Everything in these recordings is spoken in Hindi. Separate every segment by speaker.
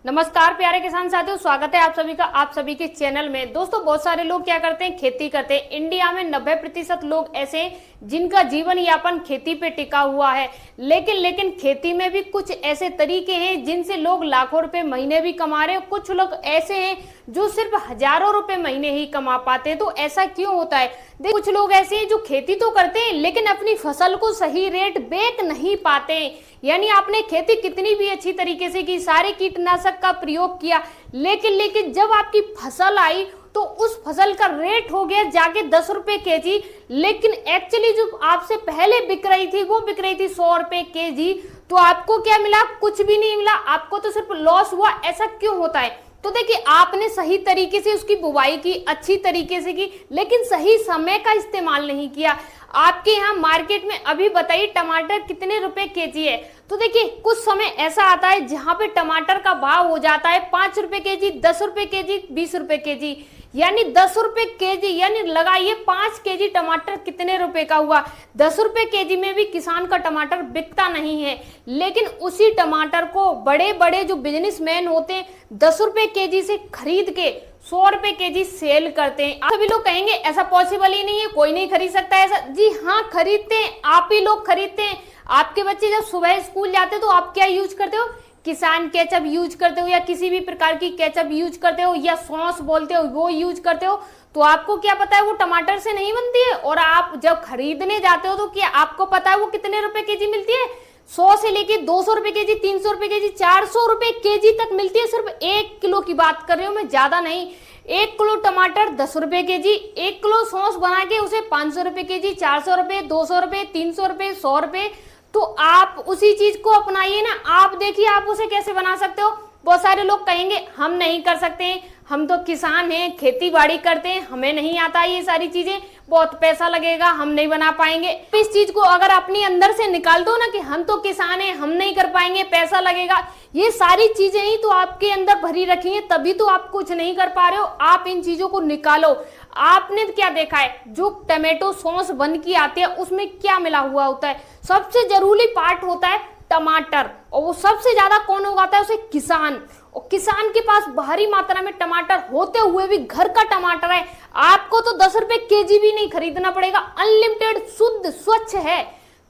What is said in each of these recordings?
Speaker 1: नमस्कार प्यारे किसान साथियों, स्वागत है आप सभी का आप सभी के चैनल में। दोस्तों, बहुत सारे लोग क्या करते हैं, खेती करते हैं। इंडिया में 90% लोग ऐसे हैं जिनका जीवन यापन खेती पे टिका हुआ है। लेकिन खेती में भी कुछ ऐसे तरीके हैं जिनसे लोग लाखों रुपए महीने भी कमा रहे हैं। कुछ लोग ऐसे हैं जो सिर्फ हजारों रुपए महीने ही कमा पाते हैं। तो ऐसा क्यों होता है? देखो, कुछ लोग ऐसे हैं जो खेती तो करते हैं लेकिन अपनी फसल को सही रेट बेच नहीं पाते हैं। यानी आपने खेती कितनी भी अच्छी तरीके से की, सारे कीटनाशक का प्रयोग किया, लेकिन जब आपकी फसल आई तो उस फसल का रेट हो गया जाके 10 रुपए केजी। लेकिन एक्चुअली जो आपसे पहले बिक रही थी वो बिक रही थी 100 रुपए केजी। तो आपको क्या मिला? कुछ भी नहीं मिला, आपको तो सिर्फ लॉस हुआ। ऐसा क्यों होता है? तो देखिए, आपने सही तरीके से उसकी बुवाई की, अच्छी तरीके से की, लेकिन सही समय का इस्तेमाल नहीं किया। आपके यहाँ मार्केट में अभी बताइए टमाटर कितने रुपए केजी है? तो देखिए, कुछ समय ऐसा आता है जहां पे टमाटर का भाव हो जाता है 5 रुपए केजी, 10 रुपए केजी, 20 रुपए केजी। यानी 10 रुपए केजी, यानी लगाइए 5 केजी टमाटर कितने रुपए का हुआ? 10 रुपए केजी में भी किसान का टमाटर बिकता नहीं है। लेकिन उसी टमाटर को बड़े बड़े जो बिजनेसमैन होते हैं 10 रुपए केजी से खरीद के 100 रुपए केजी सेल करते हैं। आप सभी लोग कहेंगे ऐसा पॉसिबल ही नहीं है, कोई नहीं खरीद सकता ऐसा। जी हाँ, खरीदते हैं, आप ही लोग खरीदते हैं। आपके बच्चे जब सुबह स्कूल जाते हो तो आप क्या यूज करते हो? किसान केचप यूज करते हो, या किसी भी प्रकार की केचप यूज करते हो, या सॉस बोलते हो वो यूज करते हो। तो आपको क्या पता है वो टमाटर से नहीं बनती है। और आप जब खरीदने जाते हो तो क्या आपको पता है वो कितने रुपए केजी मिलती है? 100 से लेके 200 रुपए केजी, 300 रुपए केजी, 400 रुपए केजी तक मिलती है। सिर्फ 1 किलो की बात कर रही हूँ मैं, ज्यादा नहीं। 1 किलो टमाटर 10 रुपए केजी, 1 किलो सॉस बना के उसे 500 रुपए केजी, 400 रुपए, 200 रुपए, 300 रुपए, 100 रुपए। तो आप उसी चीज को अपनाइए ना। आप देखिए आप उसे कैसे बना सकते हो। बहुत सारे लोग कहेंगे हम नहीं कर सकते, हम तो किसान हैं, खेती बाड़ी करते हैं, हमें नहीं आता ये सारी चीजें, बहुत पैसा लगेगा, हम नहीं बना पाएंगे। इस चीज को अगर अपने अंदर से निकाल दो ना कि हम तो किसान हैं, हम नहीं कर पाएंगे, पैसा लगेगा, ये सारी चीजें ही तो आपके अंदर भरी रखी हैं, तभी तो आप कुछ नहीं कर पा रहे हो। आप इन चीजों को निकालो। आपने क्या देखा है, जो टमाटो सॉस बन के आती है उसमें क्या मिला हुआ होता है? सबसे जरूरी पार्ट होता है टमाटर। और वो सबसे ज्यादा कौन उगाता है? उसे किसान। और किसान के पास भारी मात्रा में टमाटर होते हुए भी घर का टमाटर है। आपको तो 10 रुपए केजी भी नहीं खरीदना पड़ेगा, अनलिमिटेड शुद्ध स्वच्छ है।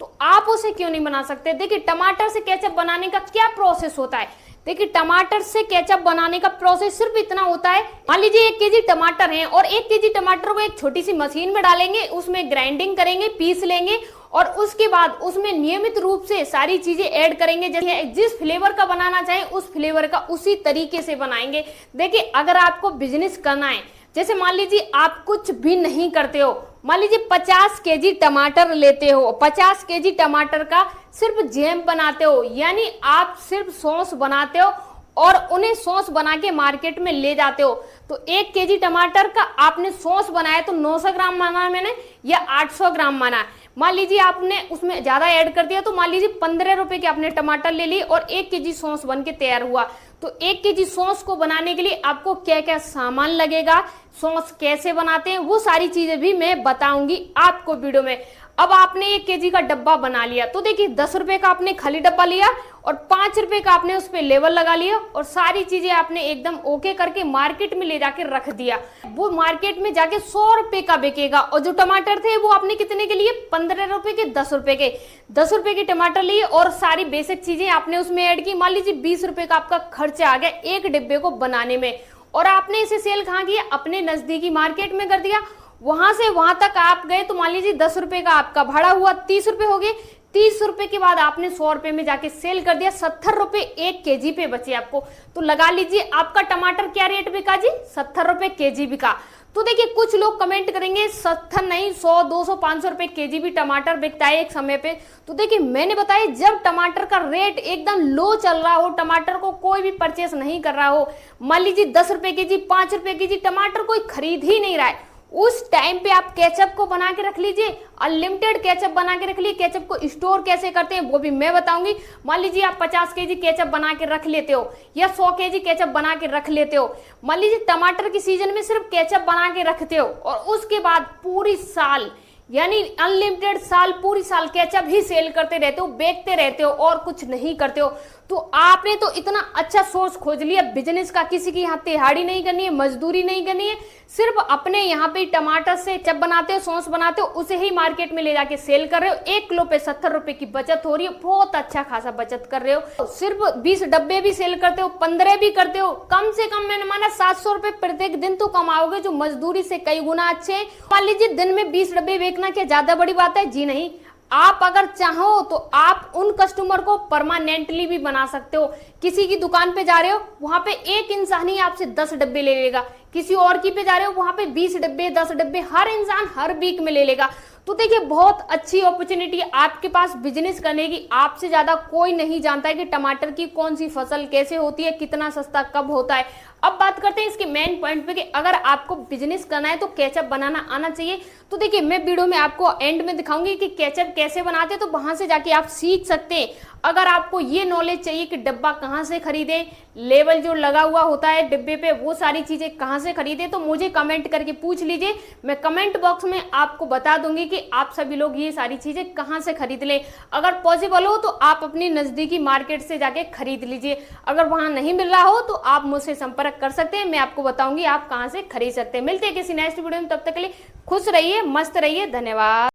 Speaker 1: तो आप उसे क्यों नहीं बना सकते? देखिए, टमाटर से केचप बनाने का क्या प्रोसेस होता है। देखिए, टमाटर से केचप बनाने का प्रोसेस सिर्फ इतना होता है। मान लीजिए 1 केजी टमाटर है और 1 केजी टमाटर को एक छोटी सी मशीन में डालेंगे, उसमें ग्राइंडिंग करेंगे, पीस लेंगे, और उसके बाद उसमें नियमित रूप से सारी चीजें ऐड करेंगे। जैसे जिस फ्लेवर का बनाना चाहे उस फ्लेवर का उसी तरीके से बनाएंगे। देखिए, अगर आपको बिजनेस करना है, जैसे मान लीजिए आप कुछ भी नहीं करते हो, मान लीजिए 50 केजी टमाटर लेते हो, 50 केजी टमाटर का सिर्फ जैम बनाते हो, यानी आप सिर्फ सॉस बनाते हो और उन्हें सॉस बना के मार्केट में ले जाते हो। तो 1 केजी टमाटर का आपने सॉस बनाया तो 900 ग्राम माना मैंने, या 800 ग्राम माना। मान लीजिए आपने उसमें ज्यादा ऐड कर दिया तो मान लीजिए 15 रुपए के आपने टमाटर ले लिए और 1 केजी सॉस बन के तैयार हुआ। तो 1 केजी सॉस को बनाने के लिए आपको क्या क्या सामान लगेगा, सॉस कैसे बनाते हैं, वो सारी चीजें भी मैं बताऊंगी आपको वीडियो में। अब आपने 1 केजी का डब्बा बना लिया, तो देखिए 10 रुपए का आपने खाली डब्बा लिया और 5 रुपए का आपने उस पर लेबल लगा लिया और सारी चीजें आपने एकदम ओके करके मार्केट में ले जाके रख दिया। वो मार्केट में जाके 100 रुपए का बिकेगा। और जो टमाटर थे वो आपने कितने के लिए? 15 रुपए के, 10 रुपए के। 10 रुपए के टमाटर लिए और सारी बेसिक चीजें आपने उसमें ऐड की। मान लीजिए 20 रुपए का आपका खर्चा आ गया 1 डिब्बे को बनाने में। और आपने इसे सेल कहाँ किया? अपने नजदीकी मार्केट में कर दिया। वहां से वहां तक आप गए तो मान लीजिए 10 रुपए का आपका भाड़ा हुआ, 30 रुपए हो गए। 30 रुपए के बाद आपने 100 रुपए में जाके सेल कर दिया, 70 रुपए 1 केजी पे बचे आपको। तो लगा लीजिए आपका टमाटर क्या रेट बिका जी? 70 रुपए केजी बिका। तो देखिए, कुछ लोग कमेंट करेंगे 70 नहीं 100, 200, 500 रुपए केजी भी टमाटर बिकता है एक समय पे। तो देखिए, मैंने बताया जब टमाटर का रेट एकदम लो चल रहा हो, टमाटर को कोई भी परचेस नहीं कर रहा हो, मान लीजिए 10 रुपए केजी, 5 रुपए केजी टमाटर कोई खरीद ही नहीं रहा है, उस टाइम पे आप केचप को बना के रख लीजिए, अनलिमिटेड केचप बना के रख लीजिए। केचप को स्टोर कैसे करते हैं वो भी मैं बताऊंगी। मान लीजिए आप 50 केजी केचप बना के रख लेते हो या 100 केजी केचप बना के रख लेते हो। मान लीजिए टमाटर की सीजन में सिर्फ केचप बना के रखते हो और उसके बाद पूरी साल यानी अनलिमिटेड साल पूरी साल केचप ही सेल करते रहते हो, बेचते रहते हो और कुछ नहीं करते हो। तो आपने तो इतना अच्छा सोर्स खोज लिया बिजनेस का, किसी की यहाँ दिहाड़ी नहीं करनी है, मजदूरी नहीं करनी है, सिर्फ अपने यहाँ पे टमाटर से चप बनाते हो, सॉस बनाते हो, उसे ही मार्केट में ले जाके सेल कर रहे हो। 1 किलो पे 70 रुपए की बचत हो रही है, बहुत अच्छा खासा बचत कर रहे हो। सिर्फ 20 डब्बे भी सेल करते हो, 15 भी करते हो, कम से कम मैंने माना 700 रुपए प्रत्येक दिन तो कमाओगे, जो मजदूरी से कई गुना अच्छे हैं। मान लीजिए दिन में 20 डब्बे बेचना क्या ज्यादा बड़ी बात है? जी नहीं। आप अगर चाहो तो आप उन कस्टमर को परमानेंटली भी बना सकते हो। किसी की दुकान पे जा रहे हो, वहां पे एक इंसान ही आपसे 10 डब्बे ले लेगा, किसी और की पे जा रहे हो वहां पे 20 डब्बे 10 डब्बे हर इंसान हर वीक में ले लेगा। तो देखिए बहुत अच्छी अपॉर्चुनिटी आपके पास बिजनेस करने की। आपसे ज्यादा कोई नहीं जानता है कि टमाटर की कौन सी फसल कैसे होती है, कितना सस्ता कब होता है। अब बात करते हैं इसके मेन पॉइंट पे कि अगर आपको बिजनेस करना है तो केचप बनाना आना चाहिए। तो देखिए मैं वीडियो में आपको एंड में दिखाऊंगी कि केचप कैसे बनाते हैं, तो वहां से जाके आप सीख सकते हैं। अगर आपको ये नॉलेज चाहिए कि डब्बा कहाँ से खरीदे, लेबल जो लगा हुआ होता है डिब्बे पे वो सारी चीजें कहाँ से खरीदे, तो मुझे कमेंट करके पूछ लीजिए। मैं कमेंट बॉक्स में आपको बता दूंगी कि आप सभी लोग ये सारी चीजें कहाँ से खरीद ले। अगर पॉसिबल हो तो आप अपनी नजदीकी मार्केट से जाके खरीद लीजिए। अगर वहां नहीं मिल रहा हो तो आप मुझसे संपर्क कर सकते हैं, मैं आपको बताऊंगी आप कहाँ से खरीद सकते हैं। मिलते हैं किसी नेक्स्ट वीडियो में, तब तक के लिए खुश रहिए, मस्त रहिए, धन्यवाद।